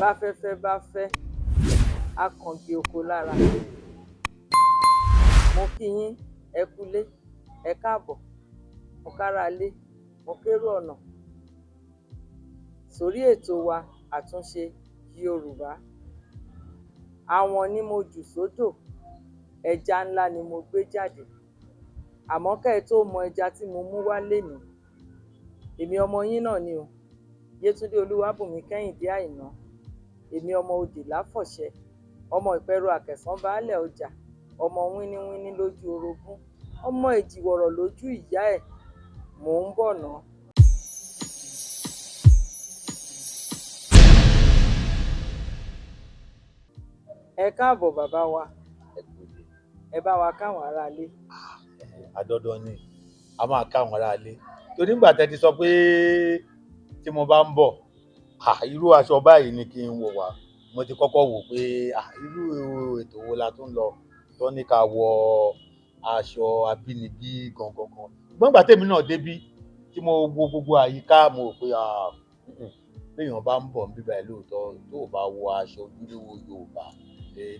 báfẹ́fẹ́ bá fẹ́ á kangi oko lára. Mo kí yín ẹ kúlé, ẹ káàbọ̀, mo káralé, mo kérò ọ̀nà sórí ètò wa àtúnṣe Yorùbá. Àwọn ni mo jù sódò, ẹja ńlá ni mo gbé jáde. Àmọ́ kẹ́ ẹ tó mọ ẹja tí mo mú wá lénìí, èmi ọmọ yín náà ni o, Yétúndé Olúwábùnmi Kẹ́hìndé Àìná. Èmi ọmọ Odì Láfọ̀ṣẹ, ọmọ Ìpẹ̀rù Àkẹ̀sán baálẹ̀ ọjà, ọmọ wíníwíní lójú orogún, ọmọ èjìwọ̀rọ̀ lójú ìyá ẹ̀. Mò ń bọ̀ ná. Ẹ káàbọ̀ bàbá wa, ẹ bá wa káwọn aráalé. Àdọ́dọ́ ni a máa káwọn aráalé torí nígbà tẹ́ ti sọ pé tí mo bá ń bọ̀ irú aṣọ báyìí ni kí n wọ̀ wá. Mo ti kọ́kọ́ wò pé irú ètò wo la tún lọ tó ní ká wọ aṣọ abínibí gangan. Ṣùgbọ́n nígbà tèmi náà débí tí mo wo gbogbo àyíká, mo rò pé béèyàn bá ń bọ̀ níbí báyìí lóòótọ́ tó ò bá wọ aṣọ ojúlówó Yorùbá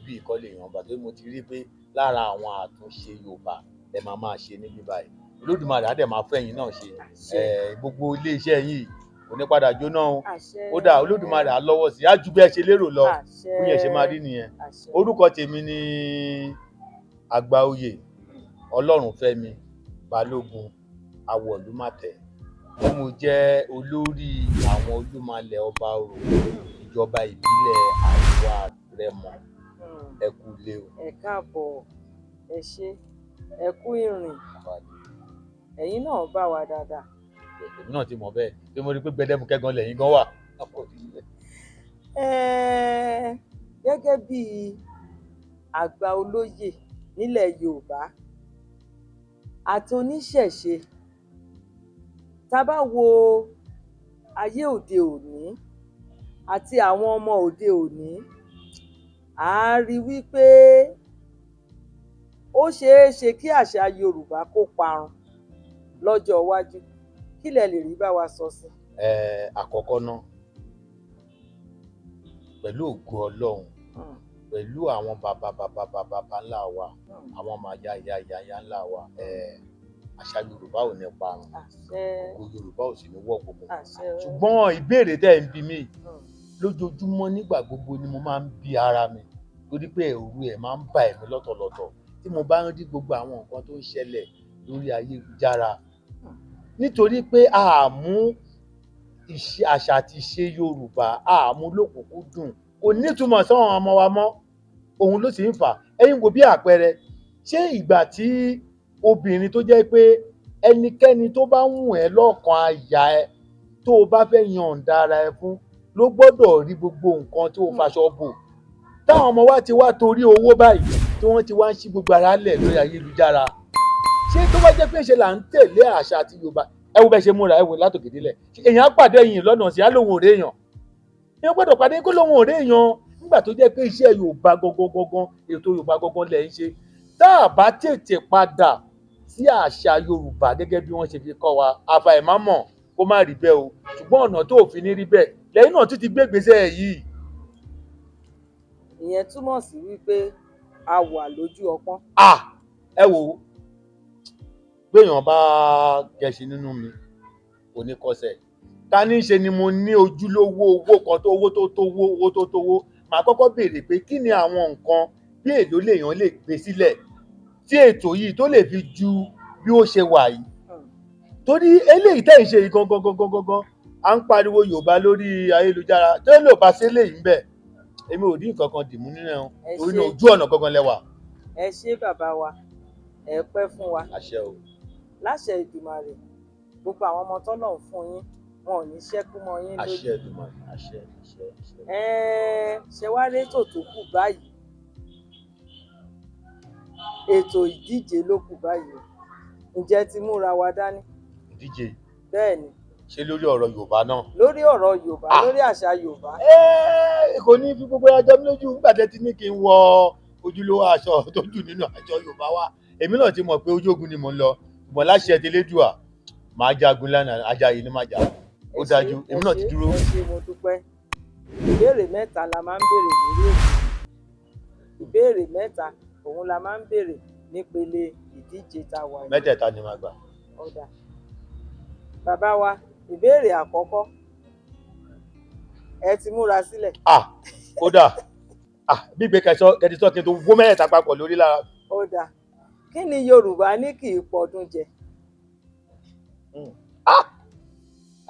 bí ìkọ́lé èèyàn bá, torí mo ti rí pé lára àwọn àtúnṣe Yorùbá ẹ máa ṣe níbí báyìí. Olódùmarè á dẹ̀ máa fún ẹ̀yin náà ṣe. Gbogbo iléeṣẹ́ yìí kò ní padà jóná o. Ó dà, Olódùmarè á lọ́wọ́ sí i, á ju bí ẹ ṣe lérò lọ. Bí yẹn ṣe máa rí nìyẹn. Orúkọ tèmi ni Àgbàoyè Ọlọ́runfẹ́mi Balógun Awọ̀lúmàtẹ̀. Mo jẹ́ olórí àwọn Olúmalẹ̀ ọba Orò ìjọba ìbílẹ̀ Àríwá Rẹ́mọ. Ẹ kú ilé o. Ẹ káàbọ̀, ẹ ṣé, ẹ kú ìrìn. Ẹ̀yin náà bá wa dáadáa. Èmi náà ti mọ̀ bẹ́ẹ̀ tí mo rí pé gbẹdẹmukẹ́ gan lẹ́yìn gan wà. Gẹ́gẹ́ bí àgbà olóyè nílẹ̀ Yorùbá àti oníṣẹ̀ṣe, tá bá wo ayé òde òní àti àwọn ọmọ òde òní, à á rí wípé ó ṣeé ṣe kí àṣà Yorùbá kó parun lọ́jọ́ iwájú. Kí lẹ lè rí bá wa sọ sí? Àkọ́kọ́ náà, pẹ̀lú ògo Ọlọ́run, pẹ̀lú àwọn bàbá ńlá wa, àwọn ọmọ ìyá ńlá wa, àṣà Yorùbá ò ní parun. Ògo Yorùbá ò sì ní wọ̀ gbogbo. Ṣùgbọ́n ìbéèrè tẹ́ ń bi mí lójoojúmọ́ nígbà gbogbo ni mo máa ń bi ara mi, torí pé ẹ̀rù ẹ̀ máa ń bà mí lọ́tọ̀ọ̀tọ̀ tí mo bá ń rí gbogbo àwọn nǹkan tó ń ṣẹlẹ̀ lórí ayélujára. Nítorí pé a mú àṣà àti ìṣe Yorùbá, a mú lókùnkúndùn, kò nítumọ̀ sáwọn ọmọ wa mọ́. Òun ló sì ń fà. Ẹ̀yin wo bí àpẹẹrẹ, ṣé ìgbà tí obìnrin tó jẹ́ pé ẹnikẹ́ni tó bá wù ẹ́ lọ́kàn àyà ẹ tó o bá fẹ́ yọ̀ǹda ara ẹ fún ló gbọ́dọ̀ rí gbogbo nǹkan tí o faṣọ bò? Táwọn ọmọ wa ti wá torí owó báyìí tí wọ́n ti wá ń ṣí gbogbo ara lẹ̀ lórí ayélujára, ṣé tó bá jẹ́ pé ṣe là ń tẹ̀lé àṣà àti Yorùbá? Ẹ wo bẹ́ẹ̀ ṣe múra, ẹ wo látòkè délẹ̀. Èèyàn á pàdé ẹ̀yìn lọ́nà sí á lóhun òré èèyàn. Èèyàn gbọ́dọ̀ pàdé kó lóhun òré èèyàn nígbà tó jẹ́ pé iṣẹ́ Yorùbá gangan, ètò Yorùbá gangan lẹ̀ ń ṣe. Tá a bá tètè padà sí àṣà Yorùbá gẹ́gẹ́ bí wọ́n ṣe fi kọ́ wa, àfàìmámọ̀ kó má rí bẹ́ẹ̀ o. Ṣùgbọ́n ọ̀nà tó fi ní rí bẹ́ẹ̀ lẹ́yìn náà tún ti gbé ìgbésẹ̀ yìí. Ìyẹn túmọ̀ sí wípé a wà lójú ọpọ́n. Ẹ wò ó, béèyàn bá gẹṣin nínú mi kò ní kọsẹ̀. Ká ní ṣe ni mo ní ojúlówó owó kan tó owó tó tówó, màá kọ́kọ́ béèrè pé kí ni àwọn nǹkan bí èlò lèèyàn lè gbé sílẹ̀ tí ètò yìí tó lè fi ju bí ó ṣe wà yìí. Torí eléyìí tẹ́ ń ṣe yìí gangan à ń pariwo Yorùbá lórí ayélujára, tó lè bá sí eléyìí ń bẹ̀. Èmi ò rí nǹkan kan dìmú nínú ẹ̀, torí náà ojú ọ̀nà gangan lẹ́wà. Ẹ ṣé bàbá wa, ẹ pẹ́ fún wa. Àṣẹ o. Láṣẹ Èdùmàrè, gbogbo àwọn ọmọ tọ́lọ́run fún yín wọn ò ní ṣẹ́kù mọ́ yín lójú. Àṣẹ Èdùmàrè, àṣẹ. Ṣe wá rétò tó kù báyìí, ètò ìdíje ló kù báyìí. Ǹjẹ́ ti múra wa dání? Ìdíje? Bẹ́ẹ̀ni. Ṣé lórí ọ̀rọ̀ Yorùbá náà? Lórí ọ̀rọ̀ Yorùbá, lórí àṣà Yorùbá. Kò ní fi gbogbo ajọ́ mi lójú nígbà tẹ́ ti ní kí n wọ ojúlówó aṣọ tó jù nínú àjọ Yorùbá wa. Èmi náà ti mọ̀ pé ojú ogun ni mò ń lọ, ṣùgbọ́n láṣẹ ti Elédùà máa jagun lánàá, Ajayi ni máa jà. Ó dájú, èmi náà ti dúró. Ẹ ṣé, mo dúpẹ́. ìbéèrè mẹ́ta la máa ń béèrè lórí ètò. Ìbéèrè mẹ́ta òun la máa ń béèrè nípele ìdíje tá a wà yìí. Mẹ́tẹ̀ẹ̀ta ni màá gbà. Ọ̀dà. Bàbá wa, ìbéèrè àkọ́kọ́. Ẹ ti múra sílẹ̀. Kódà. Bí ìgbé kẹtí sọ kí n tó wó mẹ́tẹ̀ẹ̀ta papọ̀ lórí lára. Ọ̀dà. Kí ni Yorùbá ní kì í pọdún jẹ?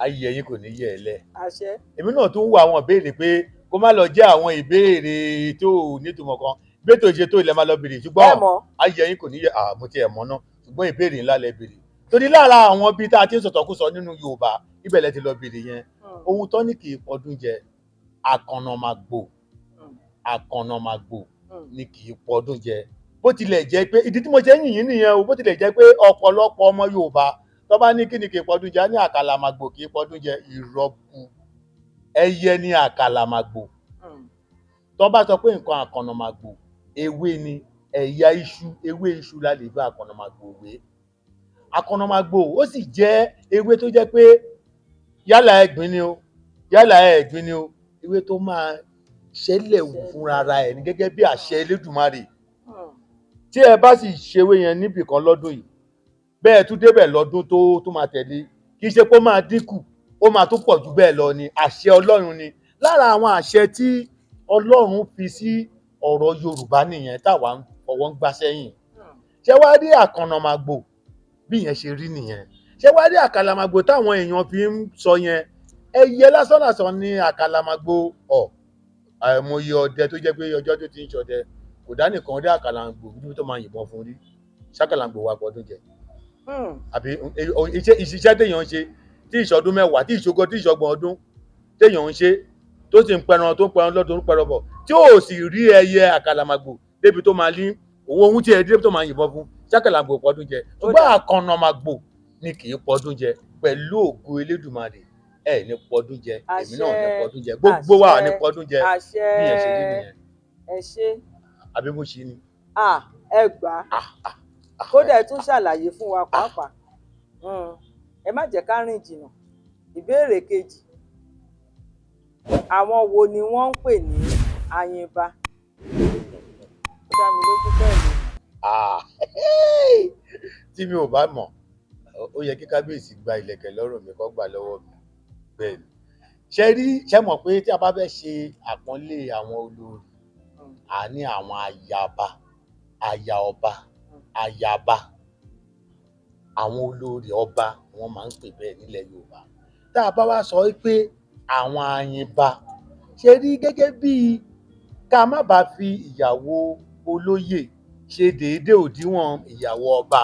Ayé ẹ̀yin kò ní yẹ ẹ lẹ. Àṣẹ. Èmi náà tún wo àwọn ìbéèrè pé kó má lọ jẹ́ àwọn ìbéèrè tó nítumọ̀ kan bí ètò ìṣe tó ilẹ̀ máa lọ béèrè ṣùgbọ́n ayé ẹ̀yin kò ní yẹ mo ti ẹ̀ mọ́ náà ṣùgbọ́n ìbéèrè ńlá lẹ béèrè torí lára àwọn bíi tá a ti ń sọ̀tọ̀kùsọ nínú Yorùbá ibẹ̀ lẹ ti lọ béèrè yẹn ohun tó ní kì í pọdún jẹ àkànnàmàgbò ní kì í pọdún jẹ bó tilẹ̀ jẹ́ pé ìdí tí mo ṣe ń yìn yín nìyẹn o bó tilẹ̀ jẹ́ pé ọ̀pọ̀lọpọ̀ ọmọ Yorùbá tó bá ní kí ni kì í pọdún jẹ á ní àkàlàmàgbò kì í pọdún jẹ ìrọ́bù ẹyẹ ní àkàlàmàgbò tó bá sọ pé nǹkan àkànnàmàgbò ewé ni ẹ̀yà iṣu ewé iṣu la lè bá àkànnàmàgbò wé àkànnàmàgbò ó sì jẹ́ ewé tó jẹ́ pé yálà ẹ̀gbin ni o yálà ẹ̀gbin ni o ewé tó máa ṣẹlẹ̀ wù fúnra ara ẹ̀ ní gẹ́gẹ́ bí àṣẹ Elédùmarè tí ẹ bá sì ṣewé yẹn níbì kan lọ́dún yìí bẹ́ẹ̀ tún débẹ̀ lọ́dún tó máa tẹ̀lé kì í ṣe pé ó máa dínkù ó máa tún pọ̀ jù bẹ́ẹ̀ lọ ni àṣẹ Ọlọ́run ni lára àwọn àṣẹ tí Ọlọ́run fi sí ọ̀rọ̀ Yorùbá nìyẹn táwa ń fọwọ́ ń gbá sẹ́yìn ṣé wá rí àkànnàmàgbò bí yẹn ṣe rí nìyẹn ṣé wá rí àkàlàmàgbò táwọn èèyàn fi ń sọ yẹn ẹyẹ lásánlàsán ní àkàlàmàgbò àìmọye ọdẹ tó jẹ́ pé ọjọ́ tó ti ń ṣọdẹ kò dá nìkan rí àkàlàmàgbò níbi tó máa yìnbọn fún rí ṣàkàlàmàgbò wa pọdún jẹ àbí iṣẹ́ téèyàn ń ṣe tí ìṣọdún mẹ́wàá tí ìṣọgbọ̀n ọdún téèyàn ń ṣe tó sì ń pẹran tó ń pẹran lọ́dún tó ń pẹran bọ̀ tí ò sì rí ẹyẹ àkàlàmàgbò débi tó máa lí ohun tí ẹ débi tó máa yìnbọn fún ṣàkàlàmàgbò pọdún jẹ ṣùgbọ́n àkànnàmàgbò ni kì í pọdún jẹ pẹ̀lú ògo Elédùmarè ẹ ní pọdún jẹ èmi náà ní pọdún jẹ gbogbo wa ní pọdún jẹ bí ẹ ṣe rí nìyẹn. Ẹ ṣe. Àbí mo ṣe ni. Ẹ gbà á kódà ẹ tún ṣàlàyé fún wa pàápàá ẹ má jẹ́ ká rìn jìnnà. Ìbéèrè kejì, àwọn wo ni wọ́n ń pè ní Ayinba? Ó dá mi lójú pẹ̀lú. Tí mi ò bá mọ̀ ó yẹ kí kábíyèsí gba ìlẹ̀kẹ̀ lọ́rùn mi kó gbà lọ́wọ́ mi bẹ́ẹ̀ ni ṣe mọ̀ pé tí a bá fẹ́ ṣe àpọ́nlé àwọn olórí a ní àwọn ayaba aya ọba ayaba àwọn olórí ọba wọ́n máa ń pè bẹ́ẹ̀ nílẹ̀ Yorùbá tá a bá wá sọ pé àwọn Ayinba ṣe rí gẹ́gẹ́ bí ká má bàa fi ìyàwó olóyè ṣe déédéé òdiwọ̀n ìyàwó ọba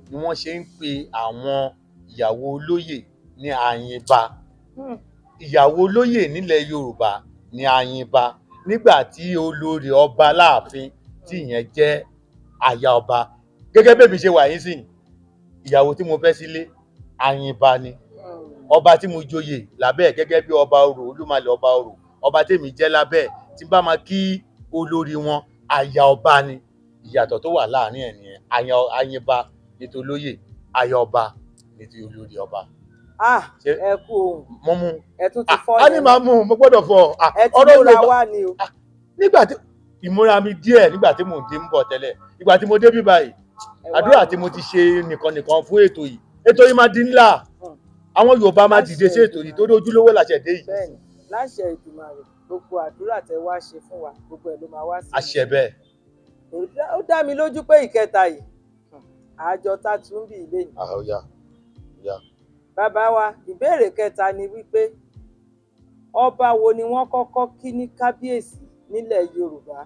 ni wọ́n ṣe ń pe àwọn ìyàwó olóyè ní Ayinba ìyàwó olóyè nílẹ̀ Yorùbá ní Ayinba nígbà tí olórí ọba láàfin tí ìyẹn jẹ́ aya ọba gẹ́gẹ́ bẹ́ẹ̀ mi ṣe wà yín sìn ìyàwó tí mo fẹ́ sílé Ayinba ni ọba tí mo joyè lábẹ́ gẹ́gẹ́ bí ọba Orò Olúmalẹ̀ ọba Orò ọba tèmi jẹ́ lábẹ́ tí bá máa kí olórí wọn aya ọba ni ìyàtọ̀ tó wà láàrin ẹ̀ nìyẹn Ayinba ní ti olóyè aya ọba ní ti olórí ọba. Ẹ kú ohun mo mú ẹ tún ti fọ́ a ní máa mú mo gbọ́dọ̀ fọ ẹ ti múra wá ni o. Nígbà tí ìmúra mi díẹ̀ nígbà tí mò ń dé ń bọ̀ tẹ́lẹ̀ ìgbà tí mo dé bí báyìí àdúrà tí mo ti ṣe nìkan fún ètò yìí máa di ńlá àwọn Yorùbá máa dìde sí ètò yìí tó dójúlówó láṣẹ dé yìí. Bẹ́ẹ̀ni láṣẹ Èdùmàrè gbogbo àdúrà tẹ wá ṣe fún wa gbogbo ẹ̀ ló máa wá sí. Àṣẹ bẹ́ẹ̀. Ó dá mi lójú pé ìkẹta yìí àjọ tá tún bí ilé yìí. Ọ̀ya. Bàbá wa ìbéèrè kẹta ni wípé ọba wo ni wọ́n kọ́kọ́ kí ní kábíyèsí nílẹ̀ Yorùbá?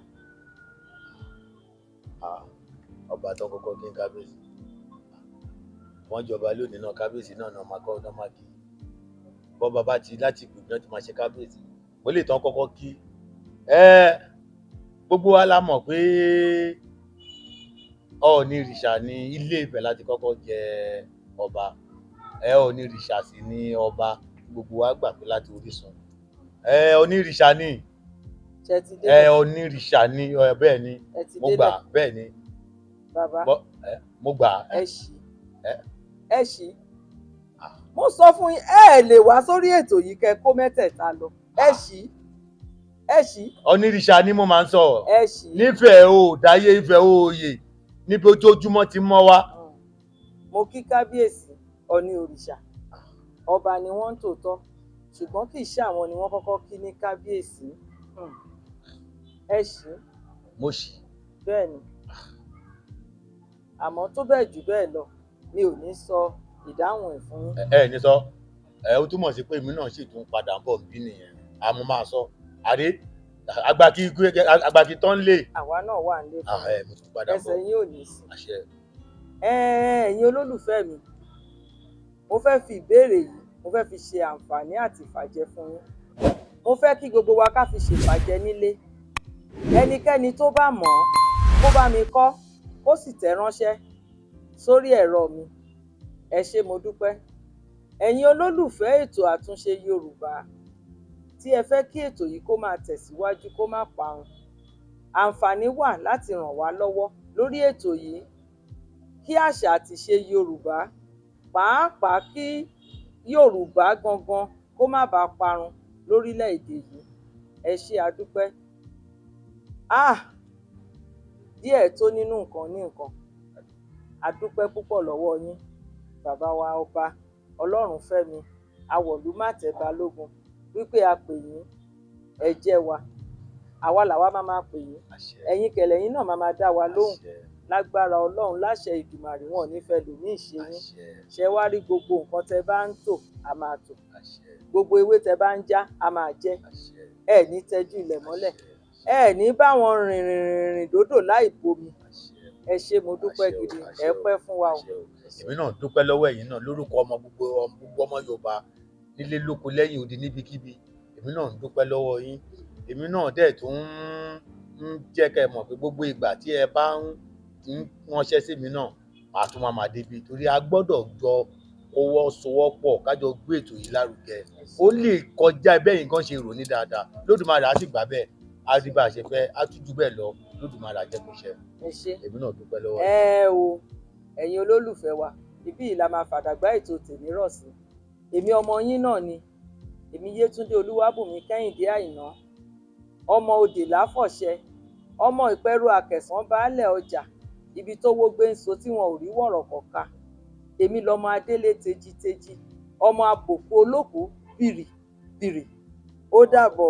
Ọba tó kọ́kọ́ kí ní kábíyèsí wọ́n jọba lónìí náà kábíyèsí náà máa kọ́ ọ́nà máa kí bọ́ba bá ti láti gbìyànjú náà ti máa ṣe kábíyèsí wọ́n lè tán kọ́kọ́ kí gbogbo wa la mọ̀ pé Ọọ̀ni ìrìṣà ní Ilé Ifẹ̀ láti kọ́kọ́ jẹ ọba Ọọ̀ni ìrìṣà sì ní ọba gbogbo wa gbà pé láti Orísun Ọọ̀ni ìrìṣà ní Ọọ̀ni ìrìṣà ní bẹ́ẹ̀ ni mo gbà bẹ́ẹ̀ ni bàbá mo gbà ẹ ṣí mo sọ fún yín lè wá sórí ètò yìí kẹ́ kó mẹ́tẹ̀ẹ̀ta lọ ẹ ṣí ẹ ṣí. onírìṣà ni mo máa ń sọ. ẹ ṣí. nífẹ̀ẹ́ o dáyé ìfẹ́ òòyè níbi ojoojúmọ́ ti mọ́ wá. mo kí kábíyèsí ọ̀ní òrìṣà ọba ni wọ́n ń tòótọ́ ṣùgbọ́n kì í ṣe àwọn ni wọ́n kọ́kọ́ kí ní kábíyèsí. ẹ ṣí. mo ṣí. bẹ́ẹ̀ ni àmọ́ tó bẹ́ẹ̀ jù bẹ́ẹ̀ lọ mi ò ní sọ ìdáhùn ẹ̀ fún yín. ẹ ní sọ ó túmọ̀ sí pé èmi náà sì tún padà ń bọ̀ bí nìyẹn àmọ́ máa sọ àdé àgbàkí tán lè. àwa náà wà nílé fún ẹsẹ̀ yín ò ní sí. ẹ̀yin olólùfẹ́ mi mo fẹ́ fi ìbéèrè yìí mo fẹ́ fi ṣe àǹfààní àti ìfàjẹ fún yín. mo fẹ́ kí gbogbo wa ká fi ṣèfàjẹ nílé. ẹnikẹ́ni tó bá mọ̀ ọ́ kó bá mi kọ kó sì tẹ̀ ránṣẹ́ sórí ẹ̀rọ mi. ẹ ṣé mo dúpẹ́. ẹ̀yin olólùfẹ́ ètò àtúnṣe Yorùbá tí ẹ fẹ́ kí ètò yìí kó máa tẹ̀síwájú kó má parun, àǹfààní wà láti ràn wá lọ́wọ́ lórí ètò yìí kí àṣà àti ìṣe Yorùbá pàápàá kí Yorùbá gangan kó má bàa parun lórílẹ̀‐èdè yìí. ẹ ṣé a dúpẹ́. díẹ̀ tó nínú nǹkan ní nǹkan a dúpẹ́ púpọ̀ lọ́wọ́ yín bàbá wa ọba Ọlọ́runfẹ́mi Awọ̀lúmàtẹ̀ Balógun wípé a pè yín ẹ jẹ́ wa àwa làwa máa pè yín ẹ̀yin kẹ̀lẹ́yìn náà máa dá wa lóhùn lágbára Ọlọ́run láṣẹ Ìdùmàrè wọn ò ní fẹ́ lò ní ìṣe yín. ṣe wá rí gbogbo nǹkan tẹ bá ń tò a máa tò gbogbo ewé tẹ bá ń já a máa jẹ ẹ ní tẹjú ilẹ̀ mọ́lẹ̀ ẹ ní báwọn rìnrìn dòdò láì bomi. ẹ ṣé mo dúpẹ́ gidi ẹ pẹ́ fún wa o. èmi náà dúpẹ́ lọ́wọ́ ẹ̀yin náà lórúkọ gbogbo ọmọ Yorùbá nílé lóko lẹ́yìn odi níbikíbi èmi náà ń dúpẹ́ lọ́wọ́ yín. èmi náà dẹ̀ tún ń jẹ́ kẹ́ ẹ mọ̀ pé gbogbo ìgbà tí ẹ bá ń ránṣẹ́ sí mi náà màá tún máa débi torí a gbọ́dọ̀ jọ owó sowọ́pọ̀ kájọ gbé ètò yìí lárugẹ ó lè kọjá bẹ́ẹ̀ nǹkan ṣe rò ní dáadáa Lódùmarè á sì gbà bẹ́ẹ̀ á rí bá a ṣe fẹ́ á tún jù bẹ́ẹ̀ lọ Lódùmarè á jẹ́ kó ṣe. ẹ ṣé èmi náà dúpẹ́ lọ́wọ́. o ẹ̀yin olólùfẹ́ wa ibí yìí la máa fàdàgbà ètò tèmi rọ̀ sí. èmi ọmọ yín náà ni èmi Yétúndé Olúwábùnmi Kẹ́hìndé Àìná ọmọ Òdè Láfọ̀ṣẹ ọmọ Ìpẹ́rù Àkẹ̀sán baálẹ̀ ọjà ibi tó wó gbé ń so tí wọn ò rí wọ̀rọ̀ kọ̀ọ̀ka. èmi lọmọ Adélé tejiteji ọmọ Àbòkú Olókùú bìrì bìrì ó dàbọ̀.